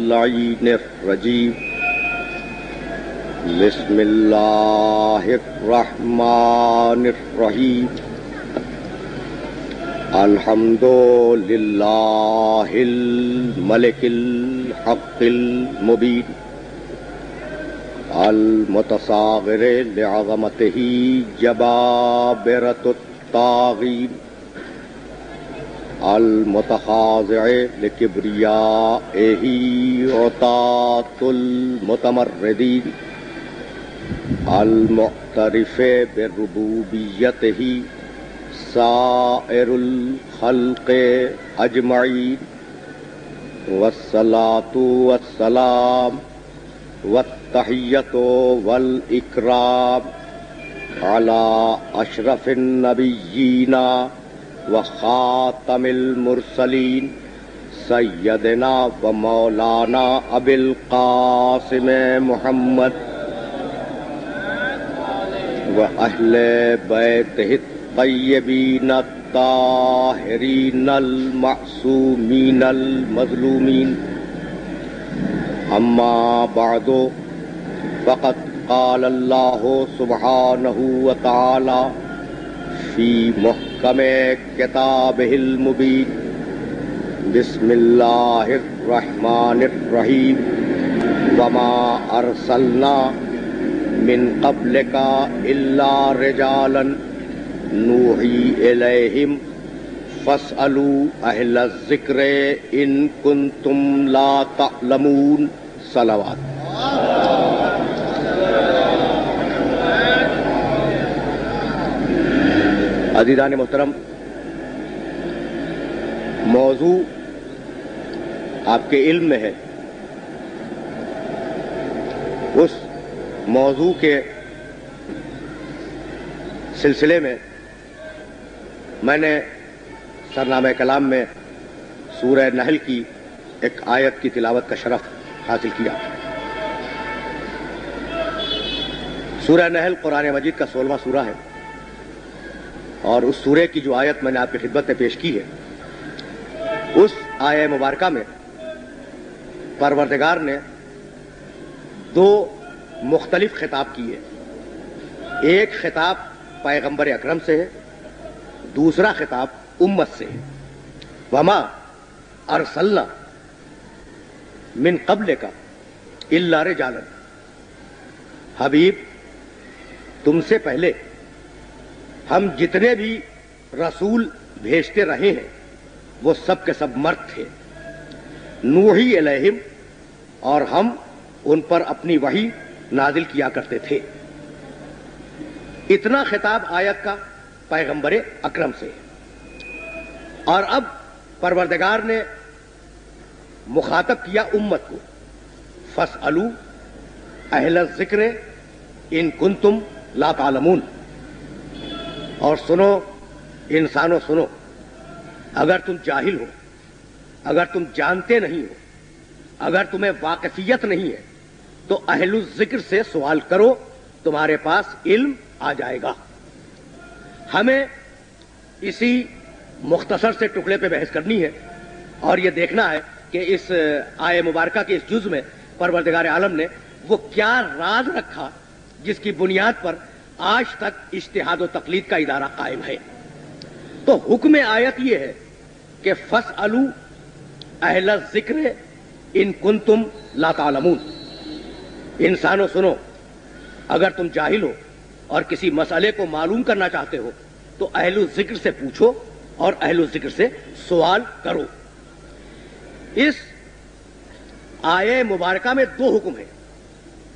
اللعین الرجیم بسم اللہ الرحمن الرحیم الحمد للہ الملک الحق المبین المتصاغر لعظمتہ جبابرۃ الطاغین المتخاضع لکبریائہ عتاۃ المتمردین المعترف بربوبیتہ سائر الخلق اجمعین والصلاۃ والسلام والتحیۃ والاکرام علی اشرف النبیین وخاتم المرسلین سیدنا و مولانا ابی القاسم محمد وأهل بيته الطيبين الطاهرين المعصومين المظلومين أما بعد فقد قال الله سبحانه وتعالى في محكم كتابه المبين بسم الله الرحمن الرحيم وما أرسلنا من قبلک الا رجالا نوحی الیہم فاسألوا اہل الذکر ان کنتم لا تعلمون صلوات۔ عزیزان محترم، موضوع آپ کے علم میں ہے۔ اس موضوع کے سلسلے میں میں نے سرنامہ کلام میں سورہ نحل کی ایک آیت کی تلاوت کا شرف حاصل کیا۔ سورہ نحل قرآن مجید کا 16واں سورہ ہے، اور اس سورہ کی جو آیت میں نے آپ کی خدمت میں پیش کی ہے، اس آیہ مبارکہ میں پروردگار نے دو مختلف خطاب کیے۔ ایک خطاب پیغمبر اکرم سے ہے، دوسرا خطاب امت سے ہے۔ وما ارسلنا من قبلک الا رجالا، حبیب تم سے پہلے ہم جتنے بھی رسول بھیجتے رہے ہیں وہ سب کے سب مرد تھے۔ نوحی الیہم، اور ہم ان پر اپنی وحی نازل کیا کرتے تھے۔ اتنا خطاب آیت کا پیغمبر اکرم سے ہے، اور اب پروردگار نے مخاطب کیا امت کو، فاسألوا اہل الذکر ان کنتم لا تعلمون، اور سنو انسانوں سنو، اگر تم جاہل ہو، اگر تم جانتے نہیں ہو، اگر تمہیں واقفیت نہیں ہے تو اہل الذکر سے سوال کرو، تمہارے پاس علم آ جائے گا۔ ہمیں اسی مختصر سے ٹکڑے پہ بحث کرنی ہے، اور یہ دیکھنا ہے کہ اس آیہ مبارکہ کے اس جز میں پروردگار عالم نے وہ کیا راز رکھا جس کی بنیاد پر آج تک اجتہاد و تقلید کا ادارہ قائم ہے۔ تو حکم آیت یہ ہے کہ فاسألوا اہل الذکر ان کنتم لا تعلمون، انسانوں سنو، اگر تم جاہل ہو اور کسی مسئلے کو معلوم کرنا چاہتے ہو تو اہل الذکر سے پوچھو اور اہل الذکر سے سوال کرو۔ اس آیہ مبارکہ میں دو حکم ہیں۔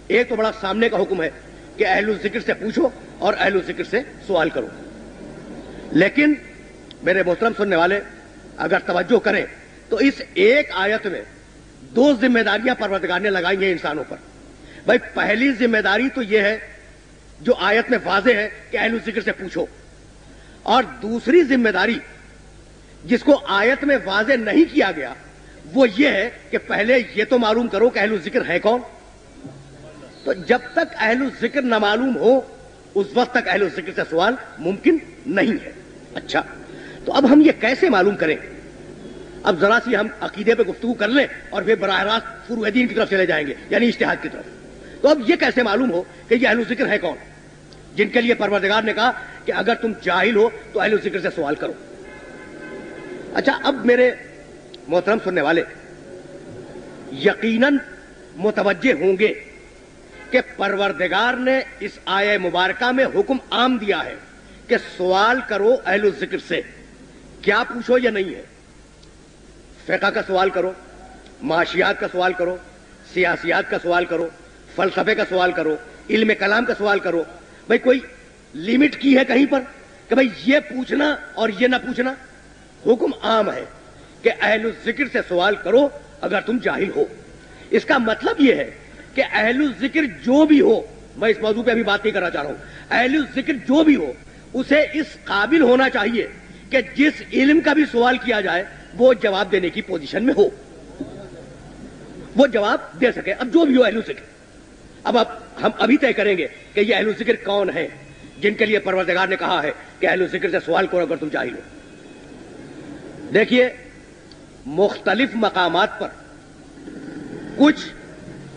ایک تو بڑا سامنے کا حکم ہے کہ اہل الذکر سے پوچھو اور اہل الذکر سے سوال کرو، لیکن میرے محترم سننے والے اگر توجہ کریں تو اس ایک آیت میں دو ذمہ داریاں پروردگار نے لگائی ہیں انسانوں پر۔ بھائی پہلی ذمہ داری تو یہ ہے جو آیت میں واضح ہے کہ اہل الذکر سے پوچھو، اور دوسری ذمہ داری جس کو آیت میں واضح نہیں کیا گیا وہ یہ ہے کہ پہلے یہ تو معلوم کرو کہ اہل الذکر ہے کون۔ تو جب تک اہل الذکر نہ معلوم ہو اس وقت تک اہل الذکر سے سوال ممکن نہیں ہے۔ اچھا، تو اب ہم یہ کیسے معلوم کریں؟ اب ذرا سی ہم عقیدے پہ گفتگو کر لیں اور پھر براہ راست فروع دین کی طرف چلے جائیں گے، یعنی اجتہاد کی طرف. تو اب یہ کیسے معلوم ہو کہ یہ اہل الذکر ہے کون، جن کے لیے پروردگار نے کہا کہ اگر تم جاہل ہو تو اہل الذکر سے سوال کرو. اچھا، اب میرے محترم سننے والے یقیناً متوجہ ہوں گے کہ پروردگار نے اس آیہ مبارکہ میں حکم عام دیا ہے کہ سوال کرو اہل الذکر سے. کیا پوچھو یہ نہیں ہے، فقہ کا سوال کرو، معاشیات کا سوال کرو، سیاسیات کا سوال کرو، فلسفے کا سوال کرو، علم کلام کا سوال کرو. بھائی کوئی لمٹ کی ہے کہیں پر کہ بھائی یہ پوچھنا اور یہ نہ پوچھنا؟ حکم عام ہے کہ اہل الذکر سے سوال کرو اگر تم جاہل ہو. اس کا مطلب یہ ہے کہ اہل الذکر جو بھی ہو، میں اس موضوع پہ ابھی بات نہیں کرنا چاہ رہا ہوں، اہل الذکر جو بھی ہو اسے اس قابل ہونا چاہیے کہ جس علم کا بھی سوال کیا جائے وہ جواب دینے کی پوزیشن میں ہو، وہ جواب دے سکے. اب جو بھی ہو اہل الذکر، اب ہم ابھی طے کریں گے کہ یہ اہل الذکر کون ہیں جن کے لیے پروردگار نے کہا ہے کہ اہل الذکر سے سوال کرو اگر تم جاہل ہو. دیکھیے، مختلف مقامات پر کچھ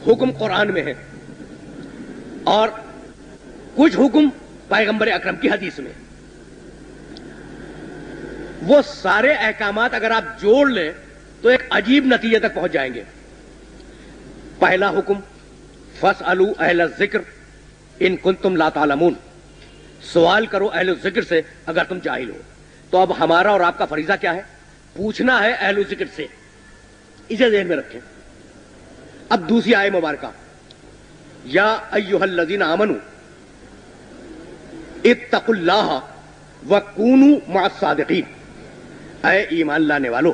حکم قرآن میں ہیں اور کچھ حکم پیغمبر اکرم کی حدیث میں. وہ سارے احکامات اگر آپ جوڑ لیں تو ایک عجیب نتیجے تک پہنچ جائیں گے. پہلا حکم فاسألوا اہل الذکر ان کنتم لا تعلمون، سوال کرو اہل الذکر سے اگر تم جاہل ہو. تو اب ہمارا اور آپ کا فریضہ کیا ہے؟ پوچھنا ہے اہل الذکر سے. اسے ذہن میں رکھیں. اب دوسری آیہ مبارکہ، یا ایھا الذین آمنوا اتقوا اللہ وکونوا مع الصادقین، اے ایمان لانے والو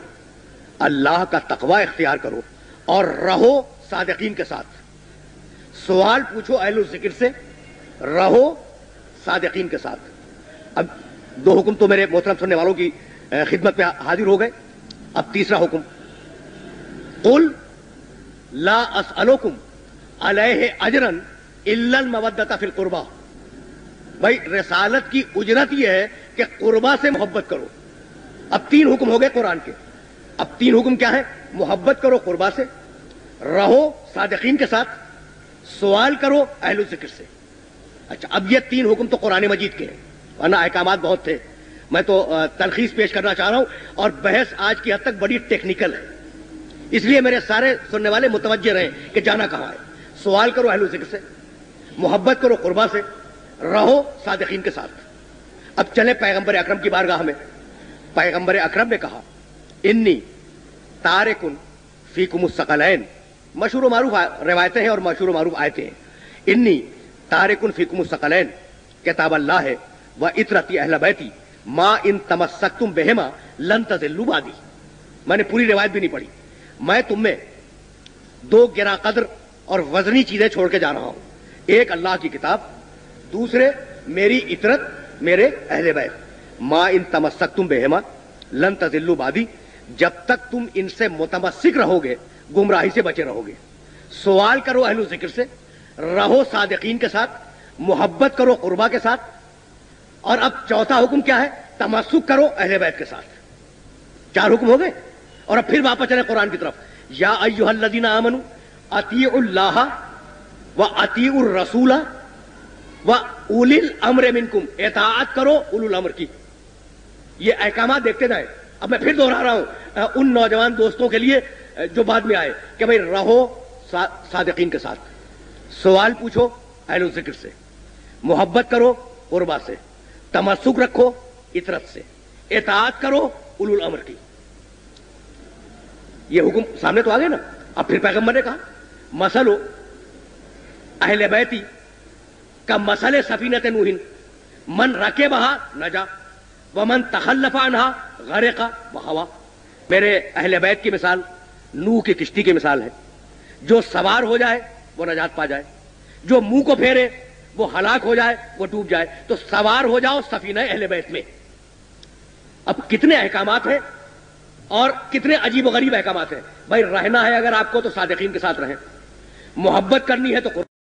اللہ کا تقوی اختیار کرو اور رہو صادقین کے ساتھ. سوال پوچھو اہل الذکر سے، رہو صادقین کے ساتھ. اب دو حکم تو میرے محترم سننے والوں کی خدمت میں حاضر ہو گئے. اب تیسرا حکم، قل لا اسألکم علیہ اجرا الا المودۃ فی القربى. بھائی رسالت کی اجرت یہ ہے کہ قربا سے محبت کرو. اب تین حکم ہو گئے قرآن کے. اب تین حکم کیا ہے؟ محبت کرو قربا سے، رہو صادقین کے ساتھ، سوال کرو اہل الذکر سے. اچھا، اب یہ تین حکم تو قرآن مجید کے ہیں، ورنہ احکامات بہت تھے. میں تو تلخیص پیش کرنا چاہ رہا ہوں اور بحث آج کی حد تک بڑی ٹیکنیکل ہے، اس لیے میرے سارے سننے والے متوجہ رہیں کہ جانا کہاں ہے. سوال کرو اہل الذکر سے، محبت کرو قربا سے، رہو صادقین کے ساتھ. اب چلے پیغمبر اکرم کی بارگاہ میں. پیغمبر اکرم نے کہا انی تارکن فیکم الثقلین. مشہور و معروف روایتیں ہیں اور مشہور و معروف آیتیں ہیں. انی تارکن فیکم الثقلین کتاب اللہ ہے و اطرتی اہل بیتی ما ان تمسکتم بہما لن تضلوا بعدی. میں نے پوری روایت بھی نہیں پڑھی. میں تم میں دو گراں قدر اور وزنی چیزیں چھوڑ کے جا رہا ہوں. ایک اللہ کی کتاب، دوسرے میری اطرت، میرے اہل بیت. ما ان تمسکتم بہما لن تضلوا بعدی، جب تک تم ان سے متمسک رہو گے گمراہی سے بچے رہو گے. سوال کرو اہل ذکر سے، رہو صادقین کے ساتھ، محبت کرو قربا کے ساتھ. اور اب چوتھا حکم کیا ہے؟ تمسک کرو اہل بیت کے ساتھ. چار حکم ہو گئے. اور اب پھر واپس چلیں قرآن کی طرف. یا ایھا الذین آمنوا اطیعوا اللہ و اطیعوا الرسول و اولی الامر منکم، اطاعت کرو اولو الامر کی. یہ احکامات دیکھتے جائیں. اب میں پھر دوہرا رہا ہوں ان نوجوان دوستوں کے لیے جو بعد میں آئے کہ بھائی رہو صادقین کے ساتھ، سوال پوچھو اہل الذکر سے، محبت کرو قربا سے، تمسک رکھو اطرت سے، اطاعت کرو اولو الامر کی. یہ حکم سامنے تو آ گئے نا. اب پھر پیغمبر نے کہا مثل اہل بیتی کا مثل سفینۃ نوح من رکبها نجا ومن تخلف عنها غرق وہوا. میرے اہل بیت کی مثال نوح کی کشتی کی مثال ہے. جو سوار ہو جائے وہ نجات پا جائے، جو منہ کو پھیرے وہ ہلاک ہو جائے، وہ ڈوب جائے. تو سوار ہو جاؤ سفینہ اہل بیت میں. اب کتنے احکامات ہیں اور کتنے عجیب و غریب احکامات ہیں. بھائی رہنا ہے اگر آپ کو تو صادقین کے ساتھ رہیں، محبت کرنی ہے تو